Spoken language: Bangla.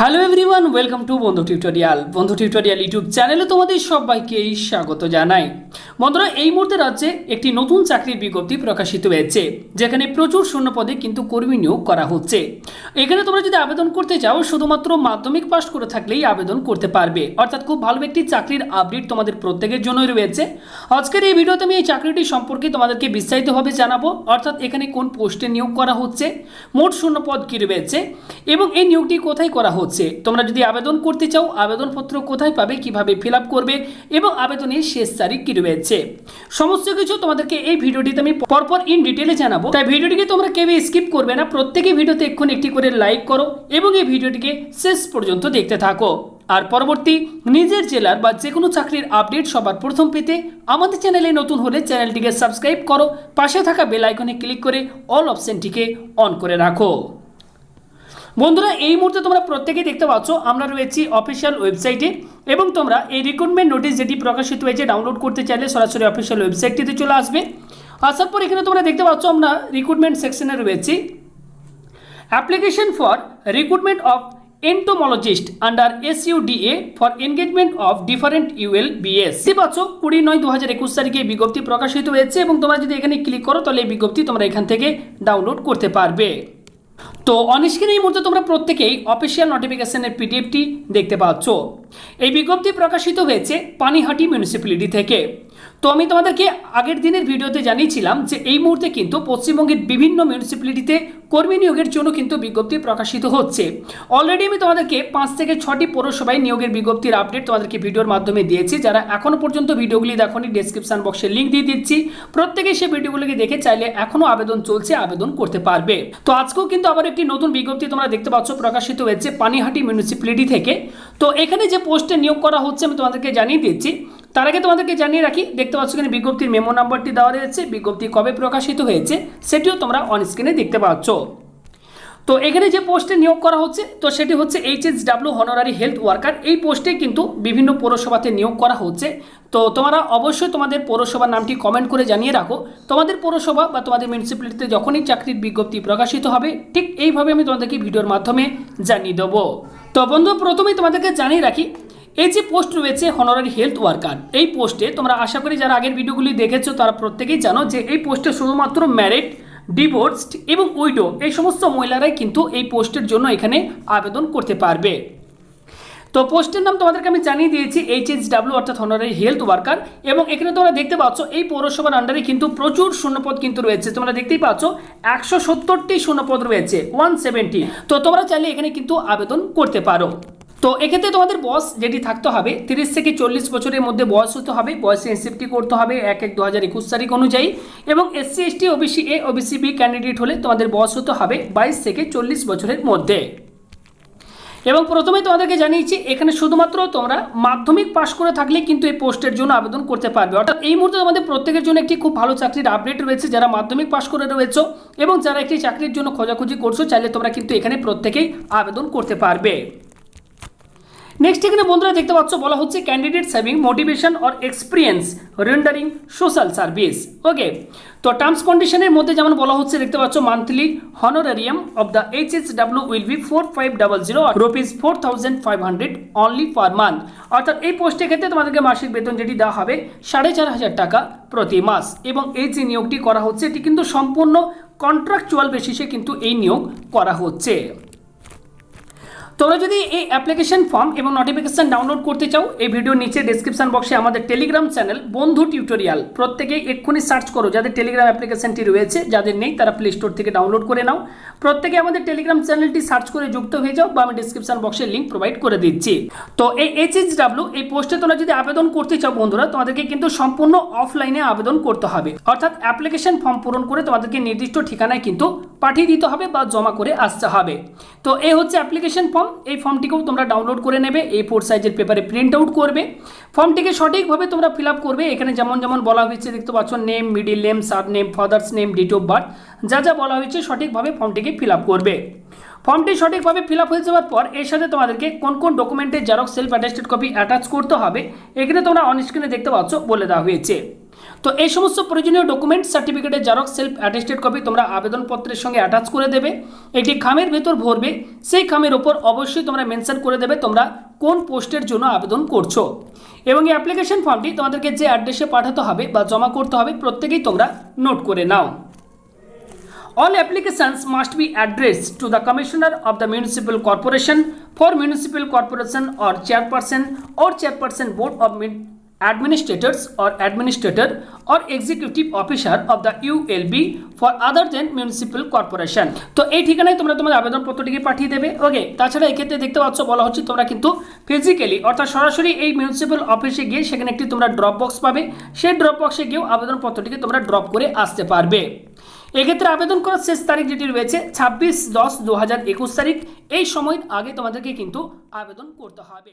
হ্যালো এভরিওয়ান, ওয়েলকাম টু বন্ধু টিউটোরিয়াল ইউটিউব চ্যানেলে তোমাদের সবাইকে স্বাগত জানাই। বন্ধুরা, এই মুহূর্তে রাজ্যে একটি নতুন চাকরির বিজ্ঞপ্তি প্রকাশিত হয়েছে, যেখানে প্রচুর শূন্যপদে কিন্তু কর্মী নিয়োগ করা হচ্ছে। এখানে তোমরা যদি আবেদন করতে চাও, শুধুমাত্র মাধ্যমিক পাস করে থাকলেই আবেদন করতে পারবে। অর্থাৎ খুব ভালো একটি চাকরির আপডেট তোমাদের প্রত্যেকের জন্যই রয়েছে। আজকের এই ভিডিওতে আমি এই চাকরিটি সম্পর্কে তোমাদেরকে বিস্তারিতভাবে জানাবো। অর্থাৎ এখানে কোন পোস্টে নিয়োগ করা হচ্ছে, মোট শূন্যপদ কী রয়েছে এবং এই নিয়োগটি কোথায় করা হচ্ছে। তোমরা যদি আবেদন করতে চাও, আবেদনপত্র কোথায় পাবে, কিভাবে ফিল আপ করবে এবং আবেদনের শেষ তারিখ কি রয়েছে, সমস্ত কিছু তোমাদেরকে এই ভিডিওটিতে আমি পরপর ইন ডিটেলে জানাবো। তাই ভিডিওটিকে তোমরা কেউ স্কিপ করবে না, প্রত্যেকই ভিডিওতে এক্ষুনি একটি করে লাইক করো এবং এই ভিডিওটিকে শেষ পর্যন্ত দেখতে থাকো। আর পরবর্তী নিজের জেলার বা যে কোনো চাকরির আপডেট সবার প্রথম পেতে আমাদের চ্যানেলে নতুন হলে চ্যানেলটিকে সাবস্ক্রাইব করো, পাশে থাকা বেল আইকনে ক্লিক করে অল অপশনটিকে অন করে রাখো। বন্ধুরা, এই মুহূর্তে তোমরা প্রত্যেকেই দেখতে পাচ্ছ আমরা রয়েছি অফিসিয়াল ওয়েবসাইটে এবং তোমরা এই রিক্রুটমেন্ট নোটিশ যেটি প্রকাশিত হয়েছে ডাউনলোড করতে চাইলে সরাসরি অফিসিয়াল ওয়েবসাইটটিতে চলে আসবে। আসার পর এখানে তোমরা দেখতে পাচ্ছ আমরা রিক্রুটমেন্ট সেকশনে রয়েছি। Application for recruitment of entomologist under SUDA for engagement of different ULBS। দেখতে পাচ্ছ 20/9/2021 তারিখে বিজ্ঞপ্তি প্রকাশিত হয়েছে এবং তোমরা যদি এখানে ক্লিক করো তাহলে এই বিজ্ঞপ্তি তোমরা এখান থেকে ডাউনলোড করতে পারবে। তো অনস্ক্রিনে এই মুহূর্তে তোমরা প্রত্যেকেই অফিসিয়াল নোটিফিকেশনের PDFটি দেখতে পাচ্ছ। এই বিজ্ঞপ্তি প্রকাশিত হয়েছে পানিহাটি মিউনিসিপ্যালিটি থেকে। তো আমি তোমাদেরকে আগের দিনের ভিডিওতে জানিয়েছিলাম যে এই মুহূর্তে কিন্তু পশ্চিমবঙ্গের বিভিন্ন মিউনিসিপ্যালিটিতে কর্মী নিয়োগের জন্য কিন্তু বিজ্ঞপ্তি প্রকাশিত হচ্ছে। অলরেডি আমি তোমাদেরকে 5 থেকে 6টি পৌরসভায় নিয়োগের বিজ্ঞপ্তির আপডেট তোমাদেরকে ভিডিওর মাধ্যমে দিয়েছি। যারা এখনও পর্যন্ত ভিডিওগুলি দেখোনি, ডেসক্রিপশন বক্সে লিঙ্ক দিয়ে দিচ্ছি, প্রত্যেকেই সেই ভিডিওগুলোকে দেখে চাইলে এখনও আবেদন চলছে, আবেদন করতে পারবে। তো আজকেও কিন্তু আবার একটি নতুন বিজ্ঞপ্তি তোমরা দেখতে পাচ্ছ প্রকাশিত হয়েছে পানিহাটি মিউনিসিপ্যালিটি থেকে। তো এখানে যে পোস্টে নিয়োগ করা হচ্ছে আমি তোমাদেরকে জানিয়ে দিচ্ছি। তার আগে তোমাদেরকে জানিয়ে রাখি, দেখতে পাচ্ছ এখানে বিজ্ঞপ্তির মেমো নাম্বারটি দেওয়া রয়েছে, বিজ্ঞপ্তি কবে প্রকাশিত হয়েছে সেটিও তোমরা অন স্ক্রিনে দেখতে পাচ্ছ। তো এখানে যে পোস্টে নিয়োগ করা হচ্ছে তো সেটি হচ্ছে HSW হনোরারি হেলথ ওয়ার্কার। এই পোস্টে কিন্তু বিভিন্ন পৌরসভাতে নিয়োগ করা হচ্ছে। তো তোমরা অবশ্যই তোমাদের পৌরসভার নামটি কমেন্ট করে জানিয়ে রাখো। তোমাদের পৌরসভা বা তোমাদের মিউনিসিপ্যালিটিতে যখনই চাকরির বিজ্ঞপ্তি প্রকাশিত হবে ঠিক এইভাবে আমি তোমাদেরকে ভিডিওর মাধ্যমে জানিয়ে দেবো। তো বন্ধু, প্রথমেই তোমাদেরকে জানিয়ে রাখি, এই যে পোস্ট রয়েছে হনোরারি হেলথ ওয়ার্কার, এই পোস্টে তোমরা আশা করি যারা আগের ভিডিওগুলি দেখেছো তারা প্রত্যেকেই জানো যে এই পোস্টে শুধুমাত্র ম্যারিড, ডিভোর্সড এবং উইডো এই সমস্ত মহিলারাই কিন্তু এই পোস্টের জন্য এখানে আবেদন করতে পারবে। তো পোস্টের নাম তোমাদেরকে আমি জানিয়ে দিয়েছি HSW অর্থাৎ হনোরারি হেলথ ওয়ার্কার। এবং এখানে তোমরা দেখতে পাচ্ছ এই পৌরসভার আন্ডারে কিন্তু প্রচুর শূন্যপদ কিন্তু রয়েছে। তোমরা দেখতেই পাচ্ছ 170টি শূন্যপদ রয়েছে, 170। তো তোমরা চাইলে এখানে কিন্তু আবেদন করতে পারো। তো এক্ষেত্রে তোমাদের বয়স যেটি থাকতে হবে 30 থেকে 40 বছরের মধ্যে বয়স হতে হবে। বয়সে এনসিএফটি করতে হবে 1/1/2021 তারিখ অনুযায়ী। এবং SC ST OBC A OBC B candidate হলে তোমাদের বয়স হতে হবে 22 থেকে 40 বছরের মধ্যে। এবং প্রথমেই তোমাদেরকে জানিয়েছি এখানে শুধুমাত্র তোমরা মাধ্যমিক পাশ করে থাকলে কিন্তু এই পোস্টের জন্য আবেদন করতে পারবে। অর্থাৎ এই মুহূর্তে তোমাদের প্রত্যেকের জন্য একটি খুব ভালো চাকরির আপডেট রয়েছে। যারা মাধ্যমিক পাশ করে রয়েছে এবং যারা একটি চাকরির জন্য খোঁজাখুঁজি করছো, চাইলে তোমরা কিন্তু এখানে প্রত্যেকেই আবেদন করতে পারবে। নেক্সট এখানে বন্ধুরা দেখতে পাচ্ছ বলা হচ্ছে candidates having motivation or experience rendering social service. Okay, তো টার্মস কন্ডিশনের মধ্যে যেমন বলা হচ্ছে দেখতে পাচ্ছ monthly honorarium of the HSW will be 4500 rupees 4500 only per month. অর্থাৎ এই পোস্টের ক্ষেত্রে তোমাদেরকে মাসিক বেতন যেটি দেওয়া হবে 4500 টাকা প্রতি মাস। এবং এই যে নিয়োগটি করা হচ্ছে এটি কিন্তু সম্পূর্ণ কন্ট্রাকচুয়াল বেসিসে কিন্তু এই নিয়োগ করা হচ্ছে। তোমরা যদি এই অ্যাপ্লিকেশন ফর্ম এবং নোটিফিকেশন ডাউনলোড করতে চাও, এই ভিডিওর নিচে ডেসক্রিপশন বক্সে আমাদের টেলিগ্রাম চ্যানেল বন্ধু টিউটোরিয়াল, প্রত্যেকেই এক্ষুনি সার্চ করো। যাদের টেলিগ্রাম অ্যাপ্লিকেশনটি রয়েছে, যাদের নেই তারা প্লে স্টোর থেকে ডাউনলোড করে নাও। প্রত্যেকে আমাদের টেলিগ্রাম চ্যানেলটি সার্চ করে যুক্ত হয়ে যাও বা আমি ডেসক্রিপশন বক্সে লিঙ্ক প্রোভাইড করে দিচ্ছি। তো এই HSW এই পোস্টে তোমরা যদি আবেদন করতে চাও বন্ধুরা, তোমাদেরকে কিন্তু সম্পূর্ণ অফলাইনে আবেদন করতে হবে। অর্থাৎ অ্যাপ্লিকেশন ফর্ম পূরণ করে তোমাদেরকে নির্দিষ্ট ঠিকানায় কিন্তু পাঠিয়ে দিতে হবে বা জমা করে আসতে হবে। তো এই হচ্ছে অ্যাপ্লিকেশন ফর্ম। এই ফর্মটিকেও তোমরা ডাউনলোড করে নেবে, A4 সাইজের পেপারে প্রিন্ট আউট করবে। ফর্মটিকে সঠিকভাবে তোমরা ফিল আপ করবে। এখানে যেমন যেমন বলা হয়েছে দেখতে পাচ্ছ name, middle name, surname, father's name, date of birth, যা যা বলা হয়েছে সঠিকভাবে ফর্মটিকে ফিল আপ করবে। ফর্মটি সঠিকভাবে ফিল আপ হয়ে যাওয়ার পর এর সাথে তোমাদেরকে কোন কোন ডকুমেন্টের xerox self attested copy attach করতে হবে এখানে তোমরা অন স্ক্রিনে দেখতে পাচ্ছ বলে দেওয়া হয়েছে। তো এই সমস্ত প্রয়োজনীয় ডকুমেন্ট সার্টিফিকেটের জেরক্স সেলফ অ্যাটেস্টেড কপি তোমরা আবেদনপত্রের সঙ্গে অ্যাটাচ করে দেবে, একটি খামের ভেতর ভরবে, সেই খামের ওপর অবশ্যই তোমরা মেনশন করে দেবে তোমরা কোন পোস্টের জন্য আবেদন করছো, এবং এই অ্যাপ্লিকেশন ফর্মটি তোমাদেরকে যে অ্যাড্রেসে পাঠাতে হবে বা জমা করতে হবে প্রত্যেকেই তোমরা নোট করে নাও। All applications must be addressed to the Commissioner of the Municipal Corporation for Municipal Corporation or Chairperson Board of Administrators or Administrator or Executive Officer of the ULB for other than Municipal Corporation। তো এই ঠিকানায় তোমরা তোমাদের আবেদনপত্রটিকে পাঠিয়ে দেবে। ওকে, তাছাড়া এক্ষেত্রে দেখতে পাচ্ছ বলা হচ্ছে তোমরা কিন্তু ফিজিক্যালি অর্থাৎ সরাসরি এই মিউনিসিপ্যাল অফিসে গিয়ে সেখানে একটি তোমরা ড্রপ বক্স পাবে, সেই ড্রপ বক্সে গিয়েও আবেদনপত্রটিকে তোমরা ড্রপ করে আসতে পারবে। এক্ষেত্রে আবেদন করার শেষ তারিখ যেটি রয়েছে 26/10/2021 তারিখ, এই সময়ের আগে তোমাদেরকে কিন্তু আবেদন করতে হবে।